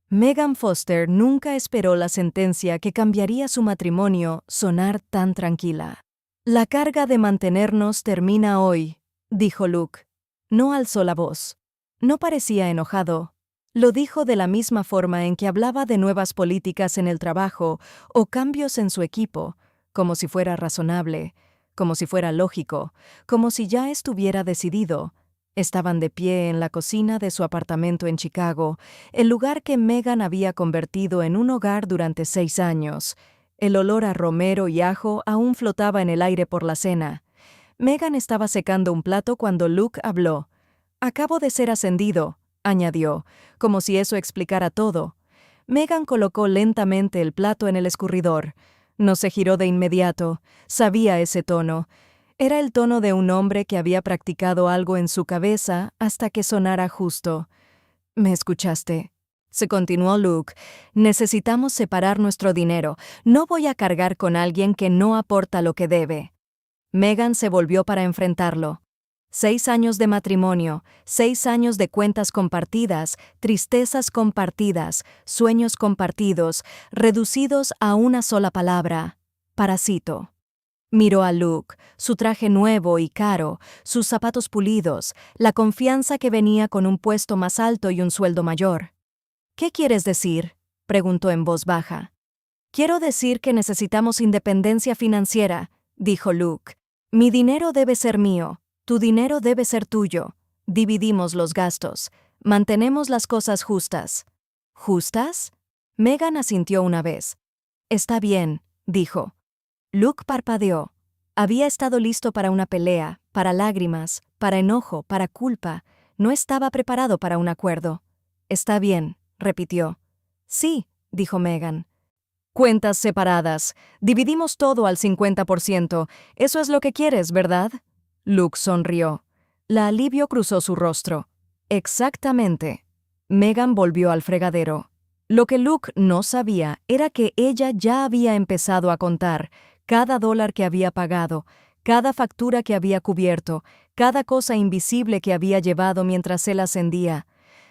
Megan Foster nunca esperó la sentencia que cambiaría su matrimonio sonar tan tranquila. La carga de mantenernos termina hoy, dijo Luke. No alzó la voz. No parecía enojado. Lo dijo de la misma forma en que hablaba de nuevas políticas en el trabajo o cambios en su equipo, como si fuera razonable, como si fuera lógico, como si ya estuviera decidido. Estaban de pie en la cocina de su apartamento en Chicago, el lugar que Megan había convertido en un hogar durante 6 años. El olor a romero y ajo aún flotaba en el aire por la cena. Megan estaba secando un plato cuando Luke habló. «Acabo de ser ascendido», añadió, como si eso explicara todo. Megan colocó lentamente el plato en el escurridor. No se giró de inmediato. Sabía ese tono. Era el tono de un hombre que había practicado algo en su cabeza hasta que sonara justo. «¿Me escuchaste?», se continuó Luke. «Necesitamos separar nuestro dinero. No voy a cargar con alguien que no aporta lo que debe». Megan se volvió para enfrentarlo. 6 años de matrimonio, 6 años de cuentas compartidas, tristezas compartidas, sueños compartidos, reducidos a una sola palabra: parásito. Miró a Luke, su traje nuevo y caro, sus zapatos pulidos, la confianza que venía con un puesto más alto y un sueldo mayor. «¿Qué quieres decir?», preguntó en voz baja. «Quiero decir que necesitamos independencia financiera», dijo Luke. «Mi dinero debe ser mío, tu dinero debe ser tuyo. Dividimos los gastos. Mantenemos las cosas justas». «¿Justas?». Megan asintió una vez. «Está bien», dijo. Luke parpadeó. Había estado listo para una pelea, para lágrimas, para enojo, para culpa. No estaba preparado para un acuerdo. «Está bien», repitió. «Sí», dijo Megan. «Cuentas separadas. Dividimos todo al 50%. Eso es lo que quieres, ¿verdad?». Luke sonrió. La alivio cruzó su rostro. «Exactamente». Megan volvió al fregadero. Lo que Luke no sabía era que ella ya había empezado a contar cada dólar que había pagado, cada factura que había cubierto, cada cosa invisible que había llevado mientras él ascendía.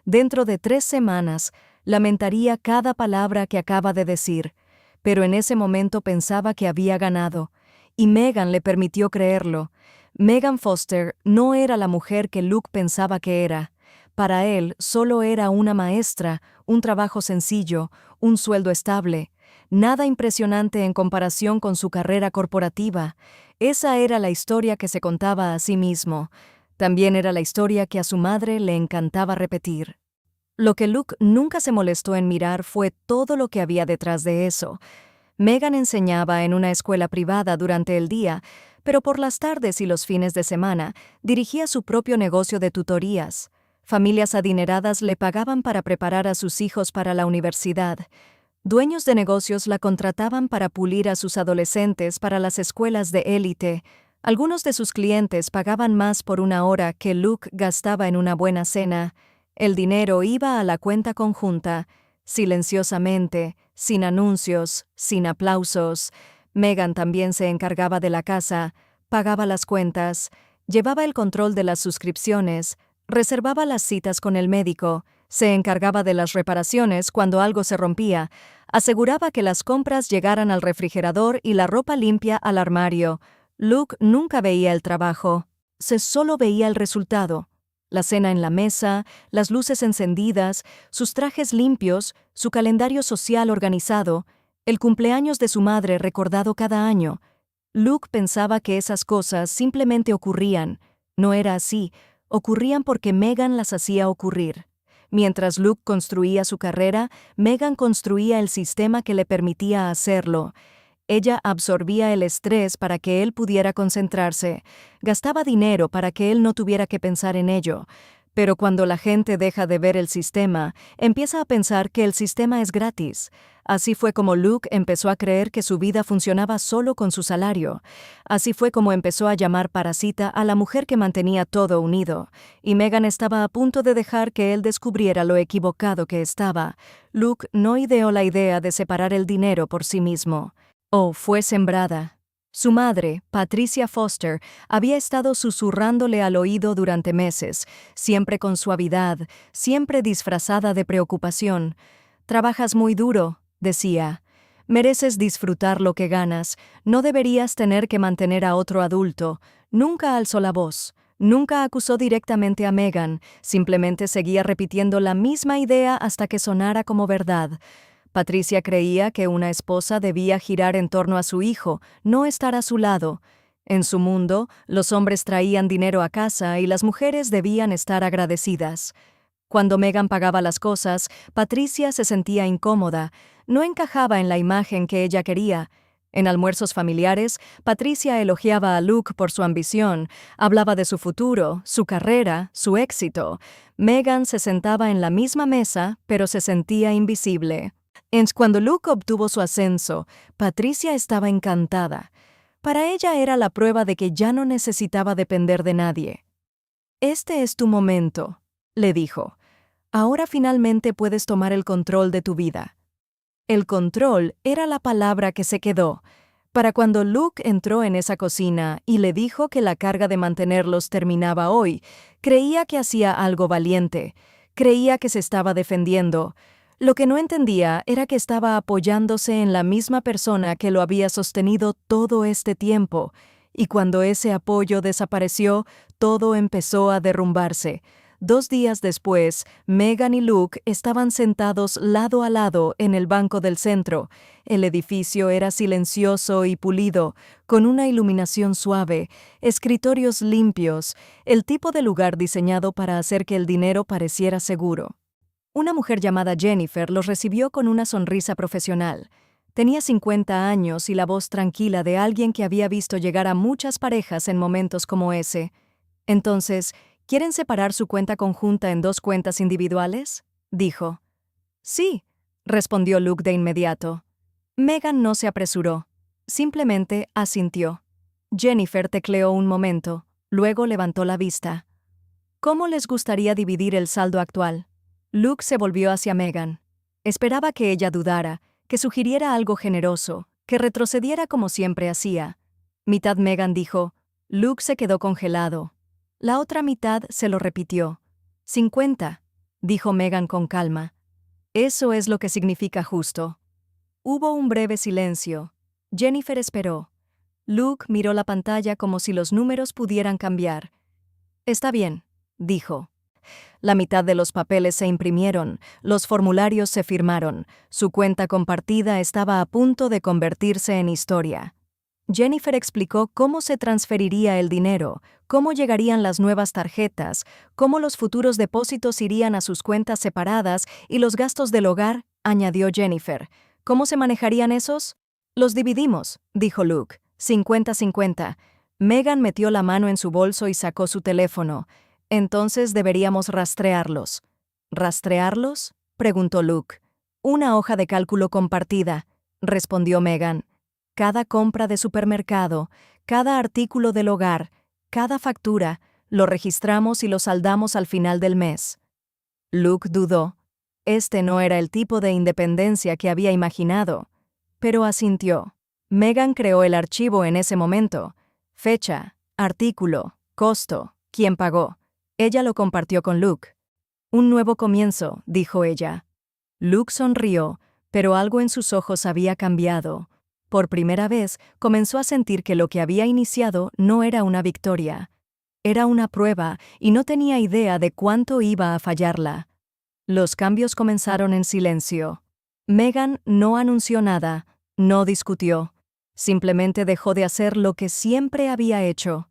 Dentro de 3 semanas, lamentaría cada palabra que acaba de decir, pero en ese momento pensaba que había ganado, y Megan le permitió creerlo. Megan Foster no era la mujer que Luke pensaba que era. Para él solo era una maestra, un trabajo sencillo, un sueldo estable. Nada impresionante en comparación con su carrera corporativa. Esa era la historia que se contaba a sí mismo. También era la historia que a su madre le encantaba repetir. Lo que Luke nunca se molestó en mirar fue todo lo que había detrás de eso. Megan enseñaba en una escuela privada durante el día, pero por las tardes y los fines de semana dirigía su propio negocio de tutorías. Familias adineradas le pagaban para preparar a sus hijos para la universidad. Dueños de negocios la contrataban para pulir a sus adolescentes para las escuelas de élite. Algunos de sus clientes pagaban más por una hora que Luke gastaba en una buena cena. El dinero iba a la cuenta conjunta, silenciosamente, sin anuncios, sin aplausos. Megan también se encargaba de la casa, pagaba las cuentas, llevaba el control de las suscripciones, reservaba las citas con el médico, se encargaba de las reparaciones cuando algo se rompía, aseguraba que las compras llegaran al refrigerador y la ropa limpia al armario. Luke nunca veía el trabajo, solo veía el resultado. La cena en la mesa, las luces encendidas, sus trajes limpios, su calendario social organizado, el cumpleaños de su madre recordado cada año. Luke pensaba que esas cosas simplemente ocurrían. No era así, ocurrían porque Megan las hacía ocurrir. Mientras Luke construía su carrera, Megan construía el sistema que le permitía hacerlo. Ella absorbía el estrés para que él pudiera concentrarse, gastaba dinero para que él no tuviera que pensar en ello. Pero cuando la gente deja de ver el sistema, empieza a pensar que el sistema es gratis. Así fue como Luke empezó a creer que su vida funcionaba solo con su salario. Así fue como empezó a llamar parásita a la mujer que mantenía todo unido. Y Megan estaba a punto de dejar que él descubriera lo equivocado que estaba. Luke no ideó la idea de separar el dinero por sí mismo. Fue sembrada. Su madre, Patricia Foster, había estado susurrándole al oído durante meses, siempre con suavidad, siempre disfrazada de preocupación. Trabajas muy duro, decía. Mereces disfrutar lo que ganas, no deberías tener que mantener a otro adulto. Nunca alzó la voz, nunca acusó directamente a Megan, simplemente seguía repitiendo la misma idea hasta que sonara como verdad. Patricia creía que una esposa debía girar en torno a su hijo, no estar a su lado. En su mundo, los hombres traían dinero a casa y las mujeres debían estar agradecidas. Cuando Megan pagaba las cosas, Patricia se sentía incómoda, no encajaba en la imagen que ella quería. En almuerzos familiares, Patricia elogiaba a Luke por su ambición, hablaba de su futuro, su carrera, su éxito. Megan se sentaba en la misma mesa, pero se sentía invisible. Cuando Luke obtuvo su ascenso, Patricia estaba encantada. Para ella era la prueba de que ya no necesitaba depender de nadie. «Este es tu momento», le dijo. «Ahora finalmente puedes tomar el control de tu vida». El control era la palabra que se quedó. Para cuando Luke entró en esa cocina y le dijo que la carga de mantenerlos terminaba hoy, creía que hacía algo valiente, creía que se estaba defendiendo. Lo que no entendía era que estaba apoyándose en la misma persona que lo había sostenido todo este tiempo, y cuando ese apoyo desapareció, todo empezó a derrumbarse. 2 días después, Megan y Luke estaban sentados lado a lado en el banco del centro. El edificio era silencioso y pulido, con una iluminación suave, escritorios limpios, el tipo de lugar diseñado para hacer que el dinero pareciera seguro. Una mujer llamada Jennifer los recibió con una sonrisa profesional. Tenía 50 años y la voz tranquila de alguien que había visto llegar a muchas parejas en momentos como ese. Entonces, ¿quieren separar su cuenta conjunta en 2 cuentas individuales?, dijo. Sí, respondió Luke de inmediato. Megan no se apresuró. Simplemente asintió. Jennifer tecleó un momento, luego levantó la vista. ¿Cómo les gustaría dividir el saldo actual? Luke se volvió hacia Megan. Esperaba que ella dudara, que sugiriera algo generoso, que retrocediera como siempre hacía. Mitad Megan dijo. Luke se quedó congelado. La otra mitad se lo repitió. 50, dijo Megan con calma. Eso es lo que significa justo. Hubo un breve silencio. Jennifer esperó. Luke miró la pantalla como si los números pudieran cambiar. Está bien, dijo. La mitad de los papeles se imprimieron, los formularios se firmaron, su cuenta compartida estaba a punto de convertirse en historia. Jennifer explicó cómo se transferiría el dinero, cómo llegarían las nuevas tarjetas, cómo los futuros depósitos irían a sus cuentas separadas y los gastos del hogar, añadió Jennifer. ¿Cómo se manejarían esos? Los dividimos, dijo Luke. 50-50. Megan metió la mano en su bolso y sacó su teléfono. Entonces deberíamos rastrearlos. ¿Rastrearlos?, preguntó Luke. Una hoja de cálculo compartida, respondió Megan. Cada compra de supermercado, cada artículo del hogar, cada factura, lo registramos y lo saldamos al final del mes. Luke dudó. Este no era el tipo de independencia que había imaginado, pero asintió. Megan creó el archivo en ese momento. Fecha, artículo, costo, quién pagó. Ella lo compartió con Luke. Un nuevo comienzo, dijo ella. Luke sonrió, pero algo en sus ojos había cambiado. Por primera vez, comenzó a sentir que lo que había iniciado no era una victoria. Era una prueba y no tenía idea de cuánto iba a fallarla. Los cambios comenzaron en silencio. Megan no anunció nada, no discutió. Simplemente dejó de hacer lo que siempre había hecho.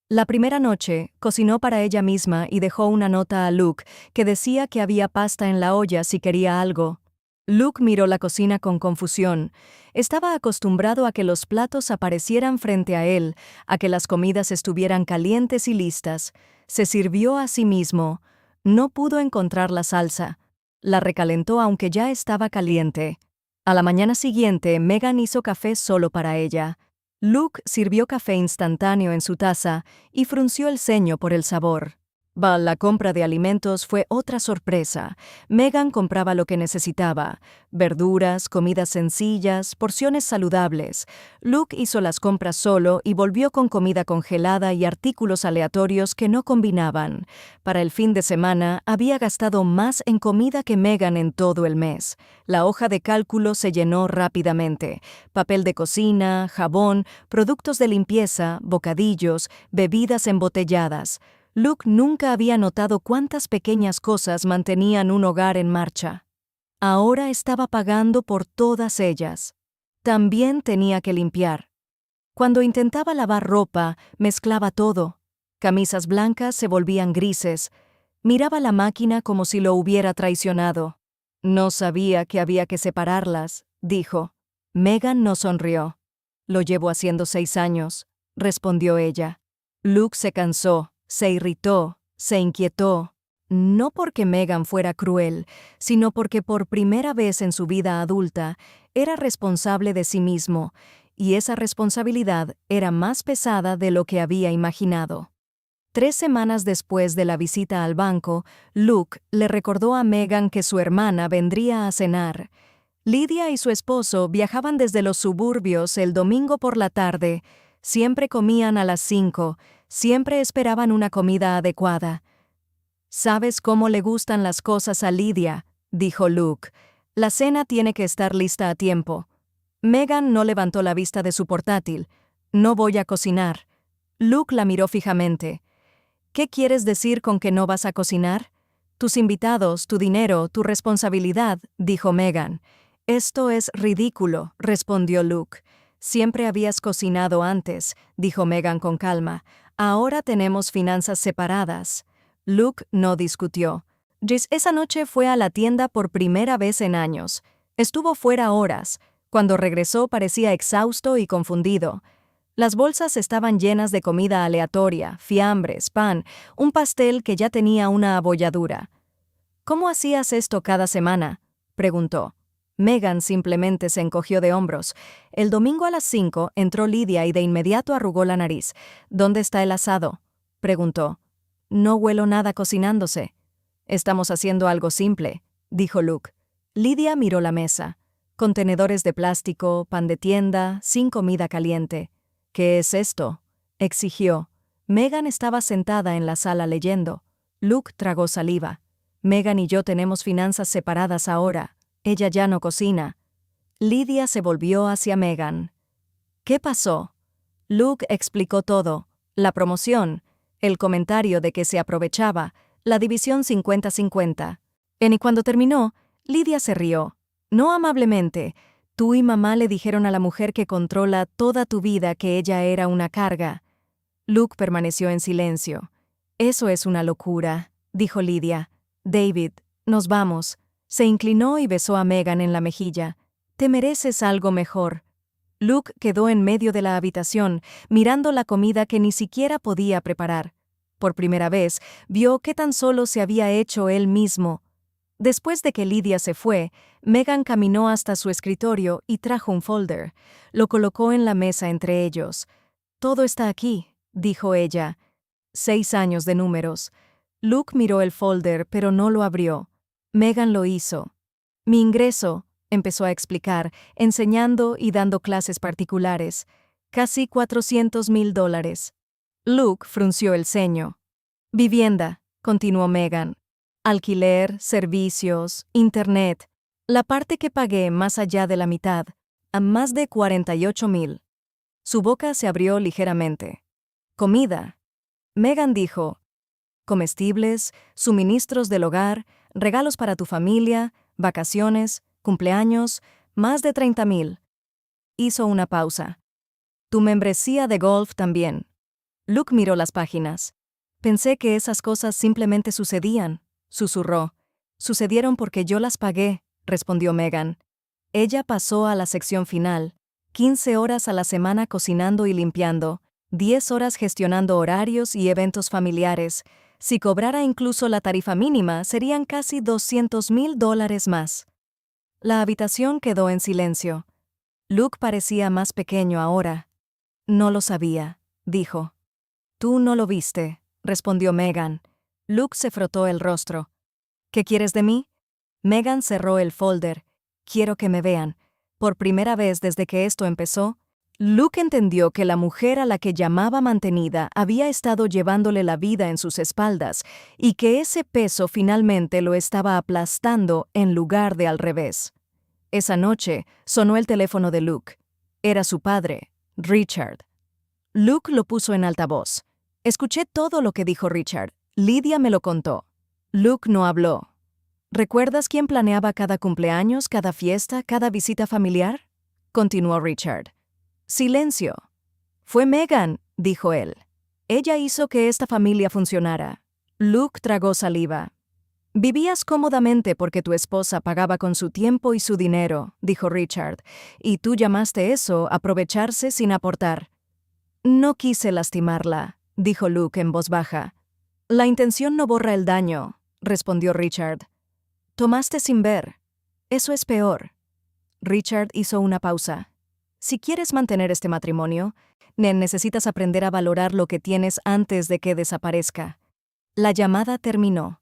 La primera noche, cocinó para ella misma y dejó una nota a Luke que decía que había pasta en la olla si quería algo. Luke miró la cocina con confusión. Estaba acostumbrado a que los platos aparecieran frente a él, a que las comidas estuvieran calientes y listas. Se sirvió a sí mismo. No pudo encontrar la salsa. La recalentó aunque ya estaba caliente. A la mañana siguiente, Megan hizo café solo para ella. Luke sirvió café instantáneo en su taza y frunció el ceño por el sabor. La compra de alimentos fue otra sorpresa. Megan compraba lo que necesitaba: verduras, comidas sencillas, porciones saludables. Luke hizo las compras solo y volvió con comida congelada y artículos aleatorios que no combinaban. Para el fin de semana había gastado más en comida que Megan en todo el mes. La hoja de cálculo se llenó rápidamente: papel de cocina, jabón, productos de limpieza, bocadillos, bebidas embotelladas. Luke nunca había notado cuántas pequeñas cosas mantenían un hogar en marcha. Ahora estaba pagando por todas ellas. También tenía que limpiar. Cuando intentaba lavar ropa, mezclaba todo. Camisas blancas se volvían grises. Miraba la máquina como si lo hubiera traicionado. No sabía que había que separarlas, dijo. Megan no sonrió. Lo llevo haciendo 6 años, respondió ella. Luke se cansó. Se irritó, se inquietó, no porque Megan fuera cruel, sino porque por primera vez en su vida adulta era responsable de sí mismo, y esa responsabilidad era más pesada de lo que había imaginado. 3 semanas después de la visita al banco, Luke le recordó a Megan que su hermana vendría a cenar. Lydia y su esposo viajaban desde los suburbios el domingo por la tarde. Siempre comían a las 5, siempre esperaban una comida adecuada. «¿Sabes cómo le gustan las cosas a Lydia?», dijo Luke. «La cena tiene que estar lista a tiempo». Megan no levantó la vista de su portátil. «No voy a cocinar». Luke la miró fijamente. «¿Qué quieres decir con que no vas a cocinar?» «Tus invitados, tu dinero, tu responsabilidad», dijo Megan. «Esto es ridículo», respondió Luke. «Siempre habías cocinado antes», dijo Megan con calma. «Ahora tenemos finanzas separadas». Luke no discutió. Esa noche fue a la tienda por primera vez en años. Estuvo fuera horas. Cuando regresó parecía exhausto y confundido. Las bolsas estaban llenas de comida aleatoria, fiambres, pan, un pastel que ya tenía una abolladura. «¿Cómo hacías esto cada semana?», preguntó. Megan simplemente se encogió de hombros. El domingo a las 5 entró Lydia y de inmediato arrugó la nariz. «¿Dónde está el asado?», preguntó. «No huelo nada cocinándose». «Estamos haciendo algo simple», dijo Luke. Lydia miró la mesa. Contenedores de plástico, pan de tienda, sin comida caliente. «¿Qué es esto?», exigió. Megan estaba sentada en la sala leyendo. Luke tragó saliva. «Megan y yo tenemos finanzas separadas ahora. Ella ya no cocina». Lydia se volvió hacia Megan. «¿Qué pasó?». Luke explicó todo: la promoción, el comentario de que se aprovechaba, la división 50-50. Y cuando terminó, Lydia se rió. «No amablemente. Tú y mamá le dijeron a la mujer que controla toda tu vida que ella era una carga». Luke permaneció en silencio. «Eso es una locura», dijo Lydia. «David, nos vamos». Se inclinó y besó a Megan en la mejilla. «Te mereces algo mejor». Luke quedó en medio de la habitación, mirando la comida que ni siquiera podía preparar. Por primera vez, vio qué tan solo se había hecho él mismo. Después de que Lydia se fue, Megan caminó hasta su escritorio y trajo un folder. Lo colocó en la mesa entre ellos. «Todo está aquí», dijo ella. 6 años de números. Luke miró el folder, pero no lo abrió. Megan lo hizo. «Mi ingreso», empezó a explicar, enseñando y dando clases particulares. «Casi $400,000. Luke frunció el ceño. «Vivienda», continuó Megan. «Alquiler, servicios, internet. La parte que pagué más allá de la mitad, a más de 48,000. Su boca se abrió ligeramente. «Comida». Megan dijo: «Comestibles, suministros del hogar, regalos para tu familia, vacaciones, cumpleaños, más de 30,000. Hizo una pausa. «Tu membresía de golf también». Luke miró las páginas. «Pensé que esas cosas simplemente sucedían», susurró. «Sucedieron porque yo las pagué», respondió Megan. Ella pasó a la sección final. 15 horas a la semana cocinando y limpiando, 10 horas gestionando horarios y eventos familiares. Si cobrara incluso la tarifa mínima, serían casi $200,000 más. La habitación quedó en silencio. Luke parecía más pequeño ahora. «No lo sabía», dijo. «Tú no lo viste», respondió Megan. Luke se frotó el rostro. ¿Qué quieres de mí? Megan cerró el folder. Quiero que me vean. Por primera vez desde que esto empezó, Luke entendió que la mujer a la que llamaba mantenida había estado llevándole la vida en sus espaldas y que ese peso finalmente lo estaba aplastando en lugar de al revés. Esa noche sonó el teléfono de Luke. Era su padre, Richard. Luke lo puso en altavoz. Escuché todo lo que dijo Richard. Lydia me lo contó. Luke no habló. ¿Recuerdas quién planeaba cada cumpleaños, cada fiesta, cada visita familiar? Continuó Richard. Silencio. Fue Megan, dijo él. Ella hizo que esta familia funcionara. Luke tragó saliva. Vivías cómodamente porque tu esposa pagaba con su tiempo y su dinero, dijo Richard, y tú llamaste eso aprovecharse sin aportar. No quise lastimarla, dijo Luke en voz baja. La intención no borra el daño, respondió Richard. Tomaste sin ver. Eso es peor. Richard hizo una pausa. Si quieres mantener este matrimonio, necesitas aprender a valorar lo que tienes antes de que desaparezca. La llamada terminó.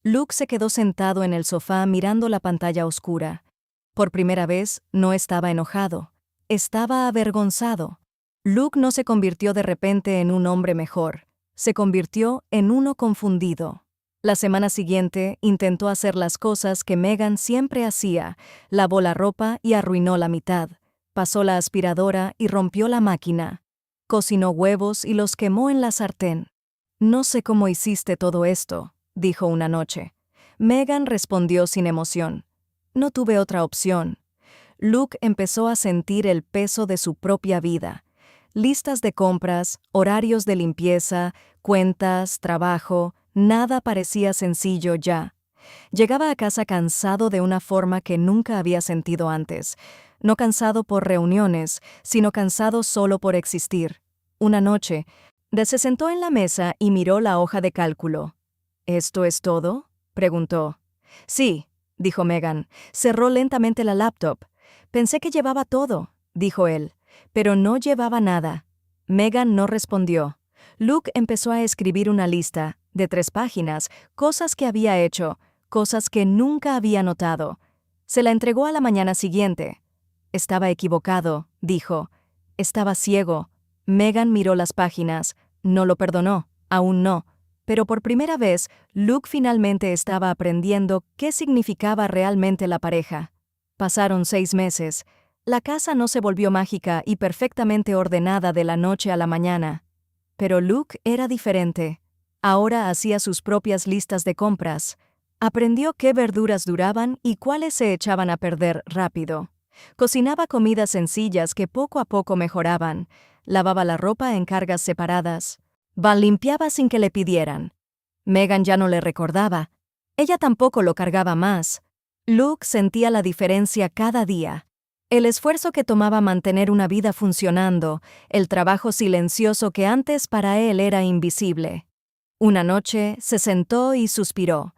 Luke se quedó sentado en el sofá mirando la pantalla oscura. Por primera vez, no estaba enojado. Estaba avergonzado. Luke no se convirtió de repente en un hombre mejor. Se convirtió en uno confundido. La semana siguiente intentó hacer las cosas que Megan siempre hacía. Lavó la ropa y arruinó la mitad. Pasó la aspiradora y rompió la máquina. Cocinó huevos y los quemó en la sartén. No sé cómo hiciste todo esto, dijo una noche. Megan respondió sin emoción. No tuve otra opción. Luke empezó a sentir el peso de su propia vida. Listas de compras, horarios de limpieza, cuentas, trabajo, nada parecía sencillo ya. Llegaba a casa cansado de una forma que nunca había sentido antes. No cansado por reuniones, sino cansado solo por existir. Una noche, se sentó en la mesa y miró la hoja de cálculo. ¿Esto es todo?, preguntó. Sí, dijo Megan. Cerró lentamente la laptop. Pensé que llevaba todo, dijo él, pero no llevaba nada. Megan no respondió. Luke empezó a escribir una lista, de 3 páginas, cosas que había hecho, cosas que nunca había notado. Se la entregó a la mañana siguiente. Estaba equivocado, dijo. Estaba ciego. Megan miró las páginas. No lo perdonó, aún no. Pero por primera vez, Luke finalmente estaba aprendiendo qué significaba realmente la pareja. Pasaron 6 meses. La casa no se volvió mágica y perfectamente ordenada de la noche a la mañana. Pero Luke era diferente. Ahora hacía sus propias listas de compras. Aprendió qué verduras duraban y cuáles se echaban a perder rápido. Cocinaba comidas sencillas que poco a poco mejoraban. Lavaba la ropa en cargas separadas. Limpiaba sin que le pidieran. Megan ya no le recordaba. Ella tampoco lo cargaba más. Luke sentía la diferencia cada día. El esfuerzo que tomaba mantener una vida funcionando, el trabajo silencioso que antes para él era invisible. Una noche se sentó y suspiró.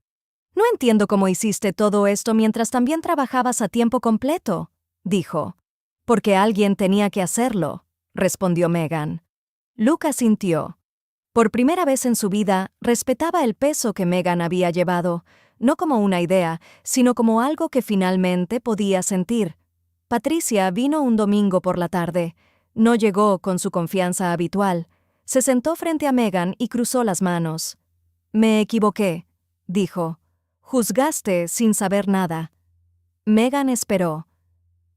«No entiendo cómo hiciste todo esto mientras también trabajabas a tiempo completo», dijo. «Porque alguien tenía que hacerlo», respondió Megan. Luke asintió. Por primera vez en su vida, respetaba el peso que Megan había llevado, no como una idea, sino como algo que finalmente podía sentir. Patricia vino un domingo por la tarde. No llegó con su confianza habitual. Se sentó frente a Megan y cruzó las manos. «Me equivoqué», dijo. «Juzgaste sin saber nada». Megan esperó.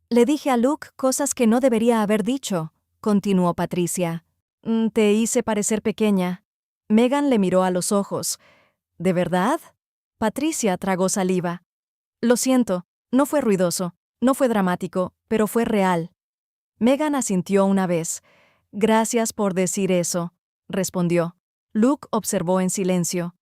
«Le dije a Luke cosas que no debería haber dicho», continuó Patricia. «Te hice parecer pequeña». Megan le miró a los ojos. «¿De verdad?» Patricia tragó saliva. «Lo siento, no fue ruidoso, no fue dramático, pero fue real». Megan asintió una vez. «Gracias por decir eso», respondió. Luke observó en silencio.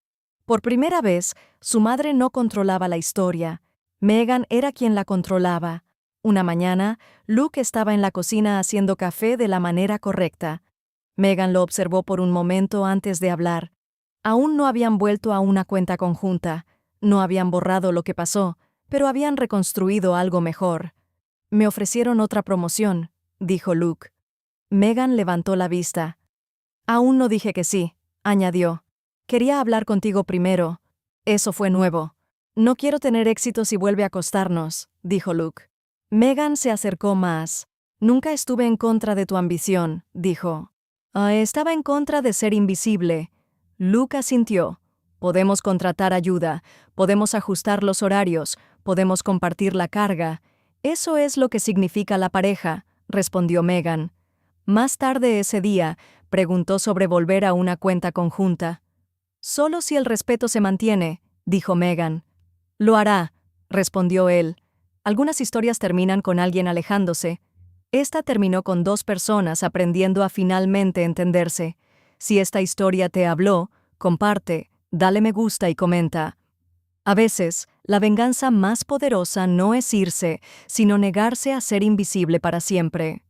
Por primera vez, su madre no controlaba la historia. Megan era quien la controlaba. Una mañana, Luke estaba en la cocina haciendo café de la manera correcta. Megan lo observó por un momento antes de hablar. Aún no habían vuelto a una cuenta conjunta. No habían borrado lo que pasó, pero habían reconstruido algo mejor. «Me ofrecieron otra promoción», dijo Luke. Megan levantó la vista. «Aún no dije que sí», añadió. Quería hablar contigo primero. Eso fue nuevo. No quiero tener éxito si vuelve a acostarnos, dijo Luke. Megan se acercó más. Nunca estuve en contra de tu ambición, dijo. Estaba en contra de ser invisible. Luke asintió. Podemos contratar ayuda, podemos ajustar los horarios, podemos compartir la carga. Eso es lo que significa la pareja, respondió Megan. Más tarde ese día, preguntó sobre volver a una cuenta conjunta. Solo si el respeto se mantiene, dijo Megan. Lo hará, respondió él. Algunas historias terminan con alguien alejándose. Esta terminó con dos personas aprendiendo a finalmente entenderse. Si esta historia te habló, comparte, dale me gusta y comenta. A veces, la venganza más poderosa no es irse, sino negarse a ser invisible para siempre.